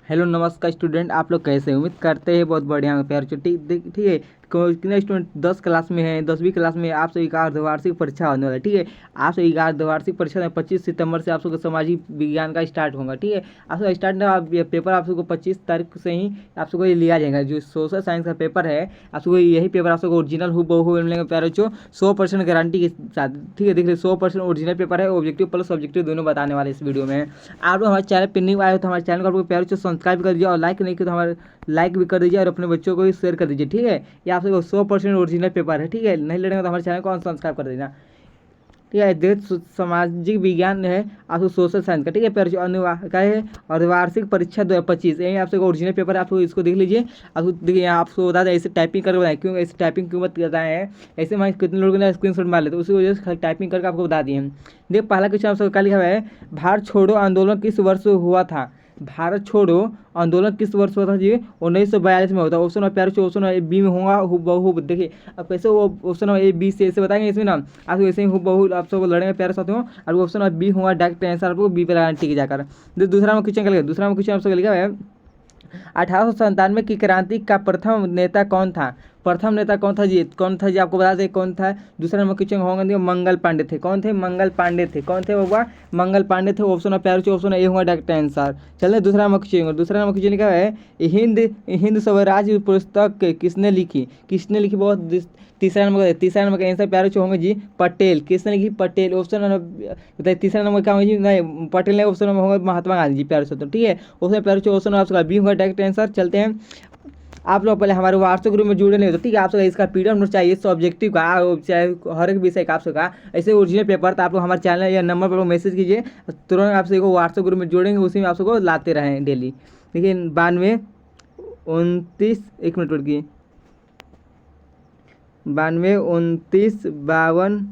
Hello नमस्कार student, आप लोग कैसे हैं? उम्मीद करते हैं बहुत बढ़िया होंगे प्यार। ठीक है। कितने स्टूडेंट 10 क्लास में हैं, 10वीं क्लास में? आप सभी का अर्धवार्षिक परीक्षा होने वाला है। ठीक है। आप सभी का अर्धवार्षिक परीक्षा में 25 सितंबर से आप सबको सामाजिक विज्ञान का स्टार्ट होगा। ठीक है। आप सब स्टार्ट ना, आप ये पेपर आप सबको 25 तारीख से ही आप सबको ये लिया जाएगा। जो सोशल साइंस का पेपर है, आप सबको यही पेपर आप सबको ओरिजिनल हूबहू मिलेगा प्यारे बच्चों, 100% गारंटी के साथ। ठीक है, देखिए 100% ओरिजिनल पेपर है। ऑब्जेक्टिव प्लस सब्जेक्टिव दोनों बताने वाले इस वीडियो में। आप लोग हमारे चैनल पर न्यू आए हो तो हमारे चैनल को आपको प्यारे बच्चों सब्सक्राइब कर दीजिए, और लाइक नहीं किया तो हमारे लाइक भी कर दीजिए, और अपने बच्चों को भी शेयर कर दीजिए। ठीक है। ये आप सबको 100% ओरिजिनल पेपर है। ठीक है, नहीं लड़ेंगे तो हमारे चैनल को सब्सक्राइब कर देना। ठीक है। देश सामाजिक विज्ञान है आपको, सोशल साइंस का। ठीक है, पर क्या है, अर्धवार्षिक परीक्षा 2025, यही आपसे ओरिजिनल पेपर है। आपको इसको देख लीजिए। आपको देखिए, आपको बता दें ऐसे टाइपिंग करके बताएं, क्यों ऐसे टाइपिंग क्यों मत बताए हैं, ऐसे हमारे कितने लोगों ने स्क्रीनशॉट मार लेते, उसी वजह से टाइपिंग करके आपको बता दिए हैं। देखिए, पहला क्वेश्चन आप सबका क्या लिखा हुआ है, भारत छोड़ो आंदोलन किस वर्ष हुआ था? भारत छोड़ो आंदोलन किस वर्ष हुआ था जी? 1942 में होता है। ऑप्शन प्यार ऑप्शन बी में होगा बहु। देखिए अब कैसे वो ऑप्शन ए बी से ऐसे बताएंगे इसमें ना, आपको ऐसे ही बहु आप सबको लड़ेंगे प्यारे साथियों। और ऑप्शन बी होगा डायरेक्ट आंसर, आपको बी पर लगाना ठीक है जाकर। दूसरा में क्वेश्चन क्या, दूसरा में क्वेश्चन आप सबको लिखा है, 1897 की क्रांति का प्रथम नेता कौन था? प्रथम नेता कौन था जी? कौन था जी? आपको बता दें कौन था। दूसरा नंबर क्वेश्चन होंगे, मंगल पांडे थे। कौन थे? मंगल पांडे थे। कौन थे बाबा? मंगल पांडे थे। ऑप्शन प्यार ऑप्शन ए होगा डायरेक्ट आंसर। चलिए दूसरा नंबर क्वेश्चन, दूसरा नंबर क्वेश्चन लिखा है, हिंद हिंद स्वराज पुस्तक किसने लिखी? किसने लिखी? बहुत तीसरा नंबर का आंसर प्यारे होंगे जी, पटेल। किसने लिखी? पटेल। ऑप्शन बताइए तीसरा नंबर क्या होगा जी? नहीं, पटेल नहीं, ऑप्शन नंबर होगा महात्मा गांधी जी प्यारे साथियों। ठीक है, ऑप्शन प्यारे ऑप्शन आपका बी होगा डायरेक्ट आंसर। चलते हैं, आप लोग पहले हमारे व्हाट्सएप ग्रुप में जुड़े नहीं हो तो ठीक है, आप सबका इसका पीडीएफ नोट चाहिए सब्जेक्टिव का, चाहे हर एक विषय का आप सबका ऐसे ओरिजिनल पेपर, तो आप लोग हमारे चैनल या नंबर पर मैसेज कीजिए, तुरंत आप सबको व्हाट्सएप ग्रुप में जोड़ेंगे, उसी में आप सबको लाते रहें डेली। देखिए 92 29, एक मिनट रुकिए, 92 29 52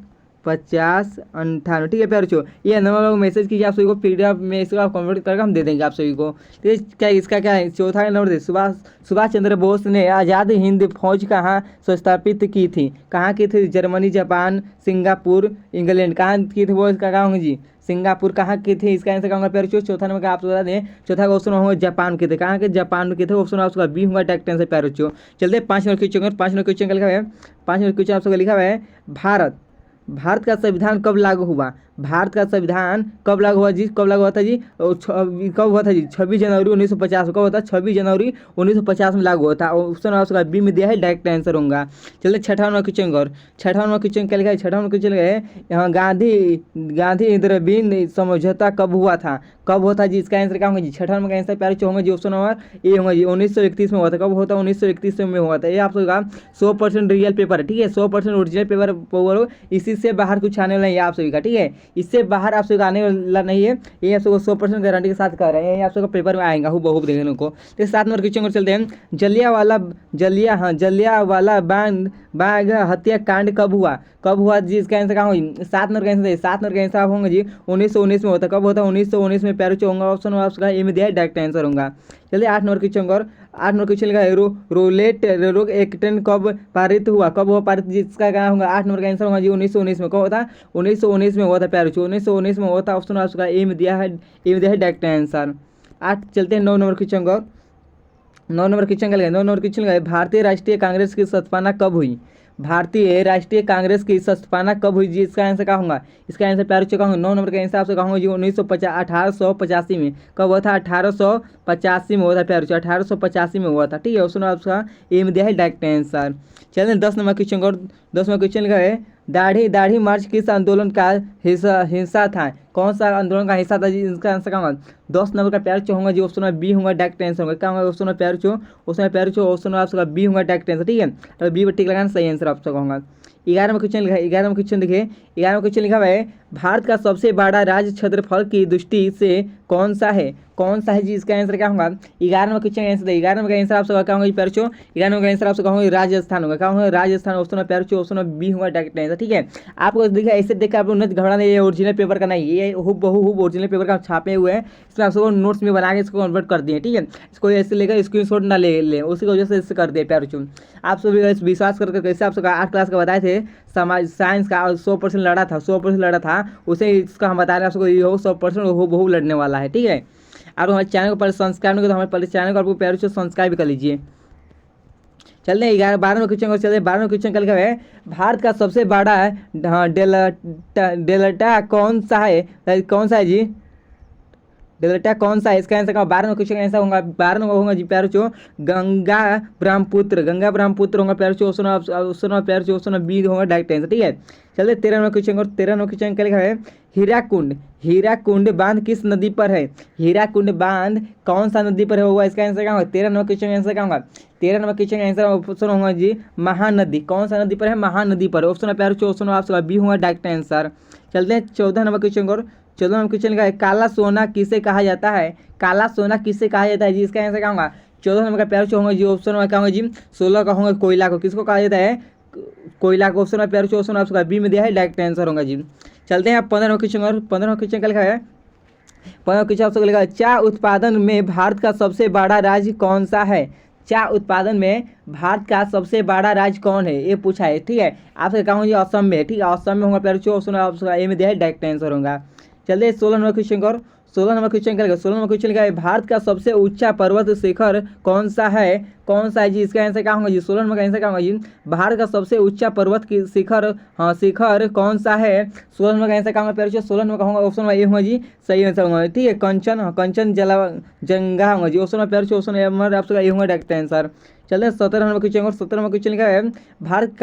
50 58। ठीक है प्यारे बच्चों, ये नंबर को मैसेज कीजिए, आप सभी को पीडीएफ में इसको आप कन्वर्ट करके हम दे देंगे आप सभी को। तो क्या इसका क्या है, चौथा नंबर दे, सुभाष सुभाष चंद्र बोस ने आज़ाद हिंद फौज कहाँ स्थापित की थी? कहाँ की थी? Germany, Japan, Singapore, England. कहाँ की थी वो? इसका कहाँ होंगे जी? सिंगापुर। कहाँ की थी? इसका आंसर कहूँगा प्यारे बच्चों। चौथा नंबर का आप बता दें, चौथा का ऑप्शन होगा जापान के थे। कहाँ के? जापान के थे। ऑप्शन आपका बी होगा डायरेक्ट आंसर प्यारे बच्चों। चलते 5 नंबर क्वेश्चन, 5 नंबर क्वेश्चन का लिखा है, 5 नंबर क्वेश्चन आप सबका लिखा हुआ है, भारत भारत का संविधान कब लागू हुआ? भारत का संविधान कब लागू हुआ जी? कब लागू हुआ था जी? कब हुआ था जी? 26 जनवरी 1950। कब होता? 26 जनवरी 1950 में लागू हुआ था। ऑप्शन आपका बी में दिया है, डायरेक्ट आंसर होगा। चलिए 6वां नंबर क्वेश्चन और 6वां नंबर क्वेश्चन क्या लिखा है, 6वां नंबर क्वेश्चन है, यहाँ गांधी इंदिरा समझौता कब हुआ था? कब होता जी? इसका आंसर क्या होगा जी? 6वां नंबर का आंसर प्यारे होंगे जी, ऑप्शन नंबर ए होगा जी, 1931 में हुआ था। कब होता? 1931 में हुआ था। ये आप सबका 100% रियल पेपर है। ठीक है, 100% ओरिजिनल पेपर, इसी से बाहर कुछ आने वाला है आप सभी का। ठीक है, इससे बाहर आप सभी का आने वाला नहीं है, ये आप सबको 100% गारंटी के साथ कर रहे हैं, ये आप सबको पेपर में आएगा हूबहू देखने को। तो 7 नंबर क्वेश्चन पर चलते हैं, जलियांवाला बाग हत्याकांड कब हुआ? कब हुआ जी? इसका आंसर कहाँ होगी? 7 नंबर का आंसर है, 7 नंबर का आंसर होंगे जी 1919 में होता। कब होता? 1919 में प्यारे होगा। ऑप्शन आपका ए में दिया है, डायरेक्ट आंसर होगा। चलिए 8 नंबर क्वेश्चन और 8 नंबर क्वेश्चन का रोलेट रोग एक्ट कब पारित हुआ? कब हुआ पारित? जिसका क्या होगा? 8 नंबर का आंसर होगा जी 1919 में। कब होता? 1919 में हुआ था प्यारे, 1919 में हुआ था। ऑप्शन आपका ए में दिया है, ए में दिया है डायरेक्ट आंसर। 8 चलते हैं 9 नंबर क्वेश्चन और 9 नंबर क्वेश्चन का लगा, 9 नंबर क्वेश्चन का, भारतीय राष्ट्रीय कांग्रेस की स्थापना कब हुई? भारतीय राष्ट्रीय कांग्रेस की स्थापना कब हुई जी? इसका आंसर क्या होगा? इसका आंसर प्यारे बच्चों कहूँगा 9 नंबर के आंसर आपसे कहूँगा जी 1885 में। कब हुआ था? 1885 में हुआ था प्यारे बच्चों, 1885 में हुआ था। ठीक है, ऑप्शन आपका ए में दिया है, डायरेक्ट आंसर। चलिए 10 नंबर क्वेश्चन और 10 नंबर क्वेश्चन का है, दाढ़ी दाढ़ी मार्च किस आंदोलन का हिस्सा था? कौन सा आंदोलन का हिस्सा था जी? इसका आंसर क्या होगा? 10 नंबर का प्यार चो होगा जी, ऑप्शन बी होगा, डायरेक्ट आंसर होगा। क्या होगा? ऑप्शन प्यार चो, ऑप्शन आपका बी होगा, डायरेक्ट आंसर। ठीक है, तो बी पर टिक लगाना, सही आंसर आप सबका होगा। 11वां क्वेश्चन लिखा है, 11वां क्वेश्चन देखिए, 11वां क्वेश्चन लिखा हुआ है, भारत का सबसे बड़ा राज्य क्षेत्रफल की दृष्टि से कौन सा है? कौन सा है जी? इसका आंसर क्या होगा? 11वां क्वेश्चन आंसर है, 11वां का आंसर आप सबका क्या होगा जी प्यारे बच्चों? 11वां का आंसर आप सबका होगा राजस्थान होगा। क्या होगा? राजस्थान। ऑप्शन प्यारे बच्चों, ऑप्शन बी होगा, डायरेक्ट आंसर। ठीक है, आपको देखिए ऐसे देखकर आप लोग न घबराना, ये ओरिजिनल पेपर का नहीं, ये हूबहू ओरिजिनल पेपर का छापे हुए हैं, इसमें आप सबको नोट्स में बना के इसको कन्वर्ट कर दिए। ठीक है, इसको ऐसे लेकर स्क्रीनशॉट ना ले उसी वजह से इससे कर दिए प्यारे बच्चों। आप सभी विश्वास करके कैसे आप सबका 8 क्लास का बताए थे, समाज साइंस का 100% लड़ा था, 100% लड़ा था, उसे इसका हम बता रहे हैं आप सबको, ये हो 100% हूबहू लड़ने वाला है। ठीक है, आप हमारे चैनल को पहले सब्सक्राइब नहीं करें तो हमारे पहले चैनल को आपको प्यार से सब्सक्राइब कर लीजिए। चलते हैं 12वें क्वेश्चन और चलते हैं 12वें क्वेश्चन कल का है, भारत का सबसे बड़ा डेल्टा कौन सा है जी, डेल्टा कौन सा है? इसका आंसर का 12वें क्वेश्चन का आंसर होगा 12वें होगा जी प्यारो चो गंगा ब्रह्मपुत्र होगा प्यारो चो, ऑप्शन प्यारो चो ऑप्शन बी होगा डायरेक्ट आंसर, ठीक है। चलिए 13वें क्वेश्चन और 13वें क्वेश्चन क्या लिखा है, हीराकुंड बांध किस नदी पर है? हीराकुंड बांध कौन सा नदी पर है होगा? इसका आंसर क्या होगा? 13वें क्वेश्चन का आंसर क्या होगा? 13वें क्वेश्चन का आंसर ऑप्शन होगा जी महानदी। कौन सा नदी पर है? महानदी पर। ऑप्शन प्यारो चो ऑप्शन आपका बी होगा डायरेक्ट आंसर। चलते हैं 14 नंबर क्वेश्चन और 14 नंबर क्वेश्चन का है, काला सोना किसे कहा जाता है? काला सोना किसे कहा जाता है जी? इसका आंसर क्या होगा? 14 नंबर का प्यार चो होगा जी ऑप्शन में क्या होगा जी 16 का होगा कोयला को। किसको कहा जाता है? कोयला को। ऑप्शन में प्यार चो ऑप्शन आपका बी में दिया है डायरेक्ट आंसर होगा जी। चलते हैं 15वें क्वेश्चन और 15वें क्वेश्चन क्या लिखा है, 15वें क्वेश्चन आपसे लिखा है, चाय उत्पादन में भारत का सबसे बड़ा राज्य कौन सा है? चाय उत्पादन में भारत का सबसे बड़ा राज्य कौन है? ये पूछा है, ठीक है। आपसे कहा जी असम में, ठीक है। असम में होगा प्यार चो ऑप्शन आपका ए में दिया है डायरेक्ट आंसर होगा। चलिए 16 नंबर क्वेश्चन और 16 नंबर क्वेश्चन क्या? 16 नंबर क्वेश्चन का है, भारत का सबसे ऊंचा पर्वत शिखर कौन सा है? कौन सा है जी? इसका आंसर क्या होगा जी? 16 नंबर का आंसर क्या होगा जी? भारत का सबसे ऊंचा पर्वत की शिखर कौन सा है? 16 नंबर का आंसर क्या होगा प्यारे? 16 नंबर का होगा ऑप्शन ए होगा जी सही आंसर होगा, ठीक है। कंचनजंगा होगा जी ऑप्शन प्यारे, ऑप्शन नंबर आपका ए होगा डायरेक्ट आंसर। चलते हैं 17 नंबर क्वेश्चन और 17 नंबर क्वेश्चन का है, भारत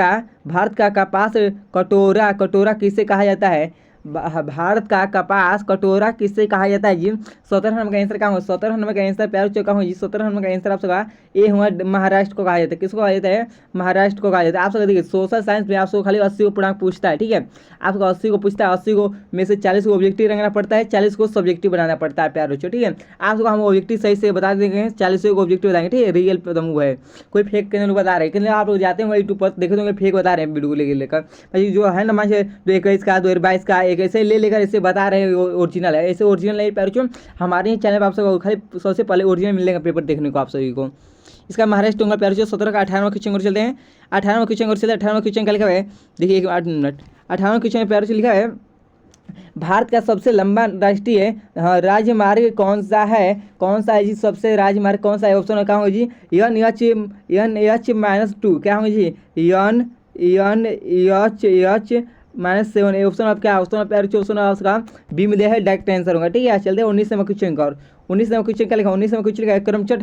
का कपास कटोरा किसे कहा जाता है? भारत का कपास कटोरा किससे कहा जाता है जी? 17 नंबर का आंसर क्या होगा? 17 नंबर का आंसर प्यार चौका होगा जी 17 नंबर का आंसर आप सबका ए हुआ महाराष्ट्र को कहा जाता है। किसको कहा जाता है? महाराष्ट्र को कहा जाता है। आप सबका देखिए सोशल साइंस में आपको खाली 80 को पूर्णांक पूछता है, ठीक है। आपको 80 को पूछता है, 80 को में से 40 को ऑब्जेक्टिव रखना पड़ता है, 40 को सब्जेक्टिव बनाना पड़ता है प्यार बच्चों, ठीक है। आप सबको हम ऑब्जेक्टिव सही से बता देंगे, 40 को ऑब्जेक्टिव बताएंगे, ठीक है। रियल पे वो है, कोई फेक के बता रहे हैं, आप लोग जाते हैं यूट्यूब पर देखे तो फेक बता रहे हैं वीडियो लेकर भाई, जो है ना मान 2021 का 2022 का एक ऐसे ले लेकर ऐसे बता रहे हैं ओरिजिनल है, ऐसे ओरिजिनल नहीं प्यारे चो। हमारे ही चैनल पर आप सबको खाली सबसे पहले ओरिजिनल मिलेगा पेपर देखने को आप सभी को। इसका महाराष्ट्र होगा प्यारे चो 17 का 18वां क्वेश्चन और चलते हैं 18वां क्वेश्चन और चलते हैं 18वां क्वेश्चन क्या लिखा है, देखिए 8 मिनट। 18वां क्वेश्चन प्यारे से लिखा है, भारत का सबसे लंबा राष्ट्रीय राजमार्ग कौन सा है? कौन सा है जी? सबसे राजमार्ग कौन सा है? ऑप्शन क्या होगा जी NH-2 क्या होगा जी NH-7 ऑप्शन आप क्या ऑप्शन आप ऑप्शन आपका बी में दिया है डायरेक्ट आंसर होगा, ठीक है। चलते हैं 19वें क्वेश्चन का और 19वें क्वेश्चन क्या लिखा? 19वें क्वेश्चन लिखा है, करमचट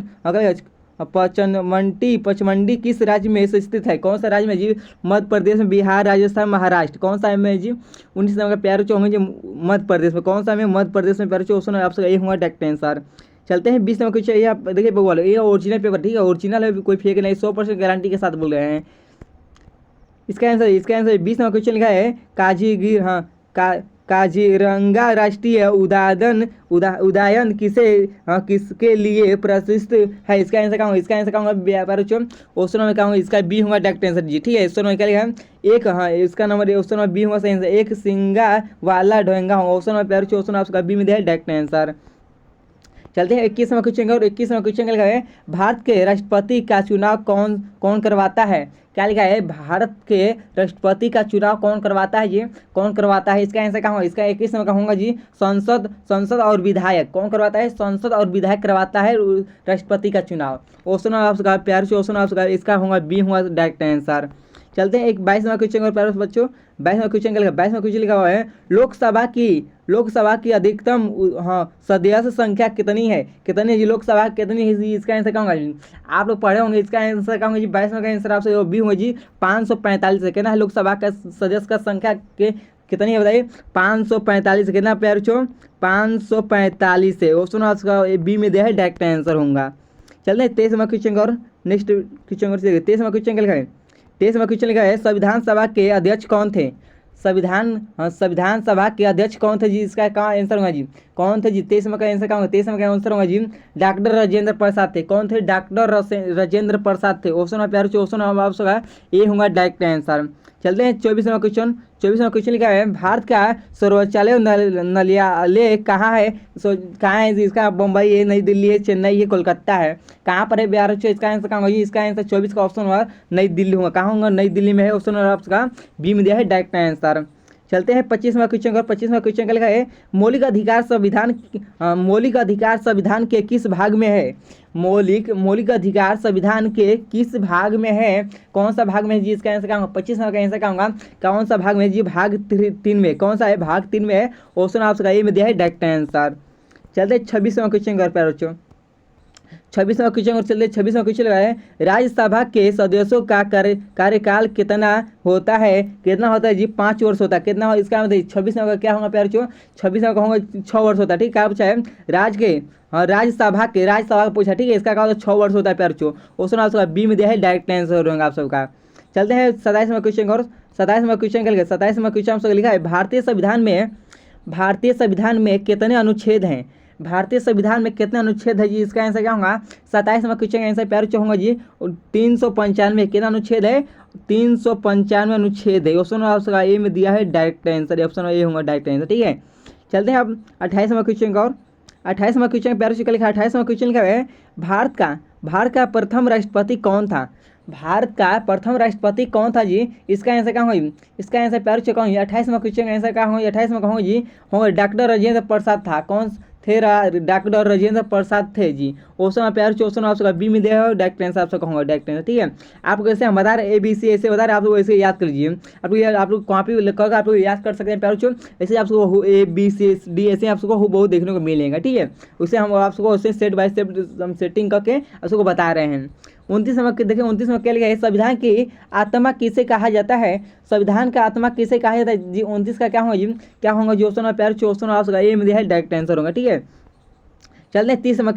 पचमंडी किस राज्य में स्थित है? कौन सा राज्य में जी? मध्य प्रदेश में, बिहार, राजस्थान, महाराष्ट्र। कौन सा में जी? 19 नंबर का प्यारे चो होंगे जी मध्य प्रदेश में। कौन सा में? मध्य प्रदेश में प्यारे चो ऑप्शन आपसे ये होगा डायरेक्ट आंसर। चलते हैं 20 नंबर क्वेश्चन, ये आप देखिए बोलो ये ओरिजिनल पेपर, ठीक है। ओरिजिनल है, कोई फेक नहीं, 100% गारंटी के साथ बोल रहे हैं। इसका आंसर 20 नंबर क्वेश्चन लिखा है, काजीरंगा राष्ट्रीय उद्यान किसके लिए प्रसिद्ध है? इसका आंसर क्या होगा? इसका आंसर क्या होगा व्यापार ऑप्शन में क्या होगा? इसका बी होगा डायरेक्ट आंसर जी, ठीक है। ऑप्शन में क्या लिखा है? एक इसका नंबर ऑप्शन में बी होगा सही आंसर, एक सिंगा वाला ढोंगा होगा। ऑप्शन में प्यार ऑप्शन आपका बी में दिया है डायरेक्ट आंसर। चलते हैं 21वें क्वेश्चन और 21वें क्वेश्चन लिखा है, भारत के राष्ट्रपति का चुनाव कौन करवाता है? क्या लिखा है? भारत के राष्ट्रपति का चुनाव कौन करवाता है? ये कौन करवाता है? इसका आंसर क्या होगा? इसका 21वें का होगा जी संसद और विधायक। कौन करवाता है? संसद और विधायक करवाता है राष्ट्रपति का चुनाव। ऑप्शन आपका प्यार से ऑप्शन आपका इसका होगा बी होगा डायरेक्ट आंसर। चलते हैं एक 22वां क्वेश्चन और प्यारे बच्चों 22वां क्वेश्चन क्या लिखा? 22वां क्वेश्चन लिखा हुआ है, लोकसभा की अधिकतम सदस्य संख्या कितनी है? कितनी है जी? लोकसभा कितनी है? इसका आंसर क्या होगा जी? आप लोग पढ़े होंगे, इसका आंसर क्या होगा जी? 22वां का आंसर आपसे बी होगा जी 545 है। कितना है लोकसभा का सदस्य का संख्या के कितनी है बताइए? 545। कितना प्यारे चो? 545 है। ऑप्शन आपका बी में दिया है डायरेक्ट आंसर होगा। चलते हैं 23वां क्वेश्चन और नेक्स्ट क्वेश्चन और 23वां क्वेश्चन क्या लिखा है? 23वां क्वेश्चन लिखा है, संविधान सभा के अध्यक्ष कौन थे? संविधान सभा के अध्यक्ष कौन थे जी? इसका क्या आंसर होगा जी? कौन थे जी? 23वां का आंसर क्या होगा? 23वां का आंसर होगा जी डॉक्टर राजेंद्र प्रसाद थे। कौन थे? डॉक्टर राजेंद्र प्रसाद थे। ऑप्शन में प्यारे ऑप्शन आपका ये होगा डायरेक्ट आंसर। चलते हैं 24वां क्वेश्चन। 24वां क्वेश्चन लिखा है, भारत का सर्वोच्चालय न्यायालय कहाँ है? कहाँ है? इसका बम्बई है, नई दिल्ली है, चेन्नई है, कोलकाता है। कहाँ पर है बिहार? इसका आंसर कहाँ होगा जी? इसका आंसर 24 का ऑप्शन होगा नई दिल्ली होगा। कहाँ होगा? नई दिल्ली में है। ऑप्शन आपका बी में दिया है डायरेक्ट आंसर। चलते हैं 25वां क्वेश्चन और 25वां क्वेश्चन का लिखा है मौलिक अधिकार संविधान के किस भाग में है। मौलिक अधिकार संविधान के किस भाग में है, कौन सा भाग में है जी, इसका आंसर क्या होगा, 25वां का आंसर क्या होगा, कौन सा भाग में है जी, भाग 3 में, कौन सा है, भाग 3 में है, ऑप्शन आपका ए में दिया है डायरेक्ट आंसर। चलते 26वां क्वेश्चन कर प्यारे बच्चों, 26वां क्वेश्चन और चलते 26वां क्वेश्चन है राज्यसभा के सदस्यों का कार्यकाल कितना होता है, कितना होता है जी, 5 वर्ष होता है, कितना हो इसका मतलब 26वां का क्या होगा प्यारे बच्चों, 26वां का होगा 6 वर्ष होता है, ठीक है, क्या पूछा है राज्यसभा के पूछा, ठीक है, इसका क्या होता है 6 वर्ष होता है प्यारे बच्चों, ऑप्शन आपका बी में दिया है डायरेक्ट आंसर होगा आप सबका। चलते हैं 27वां क्वेश्चन और 27वां क्वेश्चन का 27वां क्वेश्चन आप लिखा है भारतीय संविधान में कितने अनुच्छेद हैं, भारतीय संविधान में कितने अनुच्छेद है जी, इसका आंसर क्या होगा, 27वां क्वेश्चन का आंसर प्यारे बच्चों होगा जी 395, कितना अनुच्छेद है, 395 अनुच्छेद है, ऑप्शन आपका ए में दिया है डायरेक्ट आंसर, ऑप्शन ए होगा डायरेक्ट आंसर, ठीक है। चलते हैं अब 28वां क्वेश्चन का और 28वां क्वेश्चन प्यारे बच्चों का लिखा 28वां क्वेश्चन का है भारत का प्रथम राष्ट्रपति कौन था, भारत का प्रथम राष्ट्रपति कौन था जी, इसका आंसर क्या होगा, इसका आंसर प्यारे बच्चों कौन, 28वां क्वेश्चन का आंसर क्या होगा, 28वां का होगा जी, होगा डॉक्टर राजेंद्र प्रसाद था, कौन थे, डॉक्टर राजेंद्र प्रसाद थे जी, ऑप्शन प्यार ऑप्शन आपका बी में दिया है डायरेक्ट आंसर आप सबका होगा डायरेक्ट आंसर, ठीक है। आपको ऐसे हम बता रहे ABC ऐसे बता रहे, आप लोग ऐसे याद कर लीजिए, आप लोग कॉपी लिखकर आप लोग याद कर सकते हैं प्यार, ऐसे आपको ABCD ऐसे आपको बहुत देखने को मिलेगा, ठीक है, उसे हम आपको उससे स्टेप बाय स्टेप हम सेटिंग करके आपको बता रहे हैं। 29वां देखिए 29वां क्या लिखा है संविधान की आत्मा किसे कहा जाता है, संविधान का आत्मा किसे कहा जाता है जी, 29 का क्या होगा जी, क्या होगा जो ऑप्शन प्यार ऑप्शन आपका ए में दिया है डायरेक्ट आंसर होगा, ठीक है। चलते हैं 30वां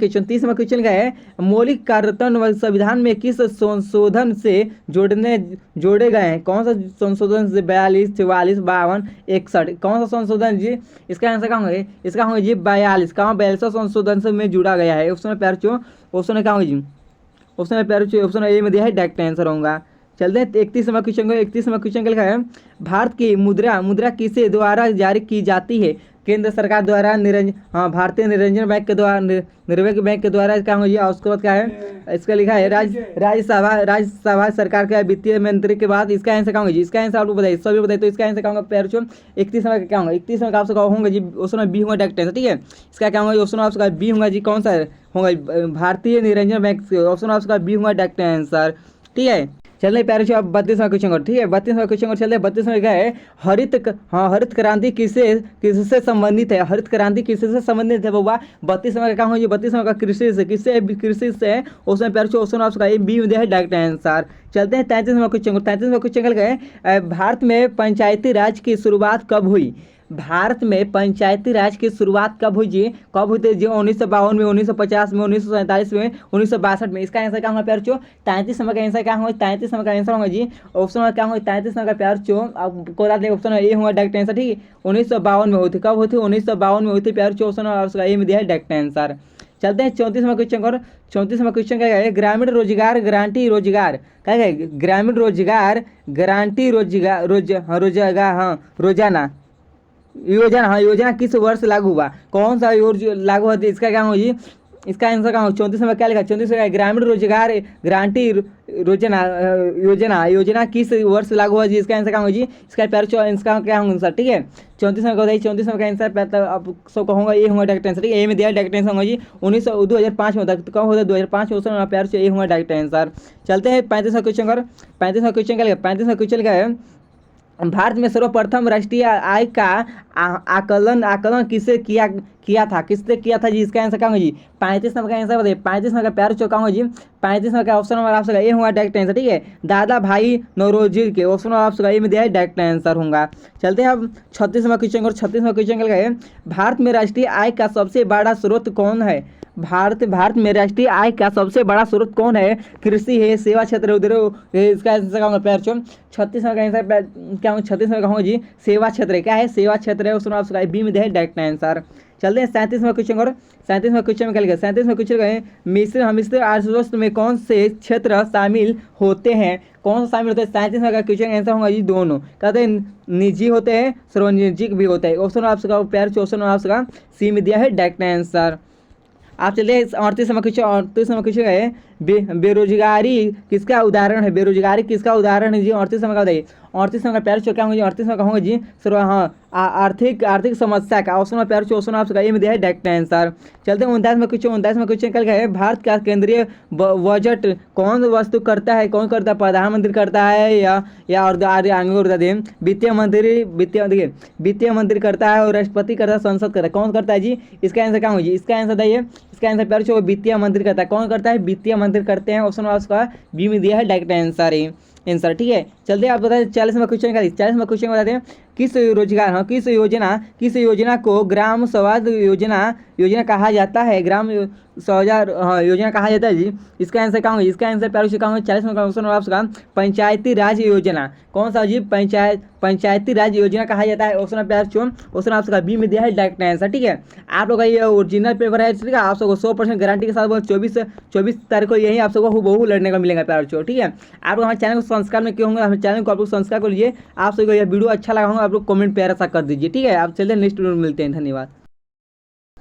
क्वेश्चन का है मौलिक कार्यतंत्र संविधान में किस संशोधन से जोड़े गए हैं, कौन सा संशोधन से 42, 44, 52, 61, कौन सा संशोधन जी, इसका आंसर क्या होगा, इसका होगा जी 42, कहाँ 42 संशोधन से में जुड़ा गया है, ऑप्शन प्यार ऑप्शन क्या होगा जी, ऑप्शन प्यार ऑप्शन ए में दिया है डायरेक्ट आंसर होगा। चलते हैं 31वां क्वेश्चन का लिखा है भारत की मुद्रा किसे द्वारा जारी की जाती है, केंद्र सरकार द्वारा भारतीय निरंजन बैंक के द्वारा निर्भय बैंक के द्वारा क्या होगी, उसके बाद क्या है, इसका लिखा है राज्यसभा सरकार के वित्तीय मंत्री के बाद, इसका आंसर क्या होगा जी, इसका आंसर आपको बताइए, सभी बताइए, तो इसका आंसर क्या होगा प्यारे बच्चों 31वां का क्या होगा, 31वां का आपका होगा जी ऑप्शन बी होगा डायरेक्ट आंसर, ठीक है, इसका क्या होगा ऑप्शन आपका बी होगा जी, कौन सा होगा भारतीय निरंजन बैंक, ऑप्शन आपका बी होगा डायरेक्ट आंसर, ठीक है। चलिए प्यारे बच्चों अब 32वां क्वेश्चन और, ठीक है, 32वां क्वेश्चन और चलते हैं 32वां क्या है हरित क्रांति किससे संबंधित है, हरित क्रांति किससे संबंधित है बाबा, 32वां का क्या होगा, 32वां का कृषि से उसमें प्यारे बच्चों ऑप्शन आपका बी में दिया है डायरेक्ट आंसर। चलते हैं 33वां क्वेश्चन क्या है भारत में पंचायती राज की शुरुआत कब हुई, भारत में पंचायती राज की शुरुआत कब हुई जी, कब हुई थी जी, 1952 में, 1950 में, 1947 में, 1962 में, इसका आंसर क्या होगा प्यार 33वां का आंसर क्या होगा, 33वां का आंसर होगा जी ऑप्शन में क्या होगा 33वां का प्यार आपको बता दें ऑप्शन ए होगा डायरेक्ट आंसर, ठीक है, 1952 में हुई थी, कब हुई थी, 1952 में हुई थी प्यार ऑप्शन ए में दिया है डायरेक्ट आंसर। चलते हैं 34वां क्वेश्चन और 34वां क्वेश्चन क्या है ग्रामीण रोजगार गारंटी रोजगार क्या है, ग्रामीण रोजगार गारंटी रोजाना योजना किस वर्ष लागू हुआ, कौन सा लागू होती है, इसका क्या होगा जी, इसका आंसर क्या होगा 34 में क्या लिखा, 34 में ग्रामीण रोजगार गारंटी योजना किस वर्ष लागू हुआ जी, इसका आंसर क्या होगा जी, इसका प्यार इसका क्या होगा सर, ठीक है, 34 में बताइए, 34 में का आंसर आप सब कहूँगा ये होगा डायरेक्ट आंसर, ठीक है, ए में दिया डायरेक्ट आंसर होगा जी 2005 में होता है, कब होता है 2005 में, प्यार से ए होगा डायरेक्ट आंसर। चलते हैं 35वां क्वेश्चन और 35वां क्वेश्चन क्या लिखा, 35वां क्वेश्चन क्या है भारत में सर्वप्रथम राष्ट्रीय आय का आकलन किससे किया था जी, इसका आंसर क्या होगा जी 35वां का आंसर बताइए, 35वां का प्यार चौका होगा जी 35वां का ऑप्शन नंबर आपका ए होगा डायरेक्ट आंसर, ठीक है, दादा भाई नौरोजी के ऑप्शन आपका ए में दिया है डायरेक्ट आंसर होगा। चलते हैं अब 36वां क्वेश्चन और 36वां क्वेश्चन क्या है भारत में राष्ट्रीय आय का सबसे बड़ा स्रोत कौन है, भारत में राष्ट्रीय आय का सबसे बड़ा स्रोत कौन है, कृषि है, सेवा क्षेत्र, उद्योग, इसका आंसर क्या होगा प्यार 36वां का आंसर क्या होगा, 36वां का होगा जी सेवा क्षेत्र, क्या है सेवा क्षेत्र है, उसमें आपका बी में दिया है डायरेक्ट आंसर। चलते हैं 37वां क्वेश्चन और 37वां क्वेश्चन में क्या लिखा, 37वां क्वेश्चन का है मिश्र अर्थशास्त्र में कौन से क्षेत्र शामिल होते हैं, कौन सा शामिल होता है, 37वां का क्वेश्चन आंसर होगा जी दोनों, कहते हैं निजी होते हैं सार्वजनिक भी होता है, ऑप्शन आपका प्यार ऑप्शन आपका सी में दिया है डायरेक्ट आंसर। आप चलिए 38वां क्वेश्चन है बेरोजगारी किसका उदाहरण है? बेरोजगारी किसका उदाहरण है जी? 38 नंबर का बताइए। 38 नंबर का प्यारे बच्चों क्या होंगे जी? 38 नंबर का होंगे जी सर हाँ आर्थिक आर्थिक समस्या का। ऑप्शन प्यारे बच्चों ऑप्शन आपका ये में दिया है डायरेक्ट आंसर। चलते हैं 29 में क्वेश्चन। 29 में क्वेश्चन कल का है, भारत का केंद्रीय बजट कौन वस्तु करता है? कौन करता है? प्रधानमंत्री करता है या और आगे बता दें वित्तीय मंत्री वित्तीय मंत्री करता है और राष्ट्रपति करता है, संसद करता है। कौन करता है जी? इसका आंसर क्या होगा जी? इसका आंसर बताइए। इसका आंसर प्यारे बच्चों वित्तीय मंत्री करता है। कौन करता है? वित्तीय मंत्री करते हैं। ऑप्शन आपका बी में दिया है डायरेक्ट आंसर है आंसर। ठीक है, चलते हैं आप बताते हैं 40 में क्वेश्चन का। 40 में क्वेश्चन बताते हैं किस रोजगार हाँ किस योजना को ग्राम सवाद योजना कहा जाता है? ग्राम सवाद योजना कहा जाता है जी। इसका आंसर क्या होगा? इसका आंसर प्यारे क्या होगा? 40 में क्वेश्चन आपका पंचायती राज योजना। कौन सा जी? पंचायती राज योजना कहा जाता है। ऑप्शन प्यार ऑप्शन आपका बी में दिया है डायरेक्ट आंसर। ठीक है, आप लोग का ये ओरिजिनल पेपर है, ठीक है, आप सबको 100% गारंटी के साथ 24 तारीख को यही आप सबको हूबहू लड़ने का मिलेगा प्यार बच्चों। ठीक है, आप लोग हमारे चैनल को सब्सक्राइब में क्यों होंगे? हमारे चैनल को आप लोग सब्सक्राइब कर लीजिए। आप सबको यह वीडियो अच्छा लगा होगा आप लोग कमेंट प्यारा सा कर दीजिए। ठीक है, आप चलते हैं नेक्स्ट वीडियो में मिलते हैं। धन्यवाद।